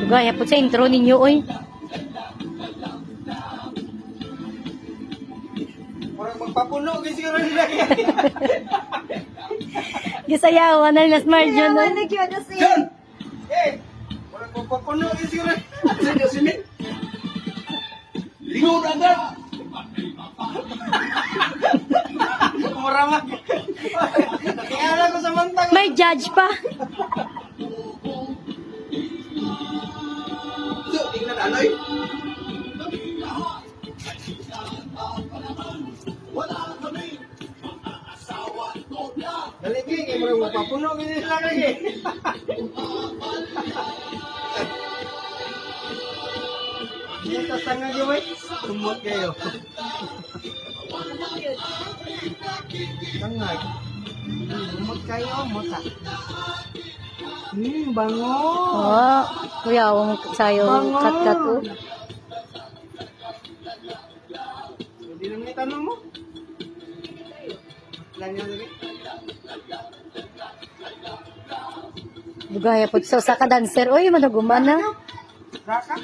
Gaya po sa intro ninyo, oy. Parang magpapuno kasi siguro nila. Gisayawan na nila Smart John. Yaman na yun na siya. John! Eh! Parang magpapuno kasi siguro. Sige, sini. Lingaw na agad! Muramak. Nakikala ko sa mantang. May judge pa. So, tingnan anoy. Dali king, eh, murang magpapuno kasi sila lagi. Dito tanga nyo eh. Tumot kayo. Tangag. Tumot kayo, mota. Bango. Oh, kuya, ang sayo Bango. kat-kat, oh. Hindi naman itanong mo. Lang yan lagi. Gaya po sa ka dancer, oy, managuman na. Raka?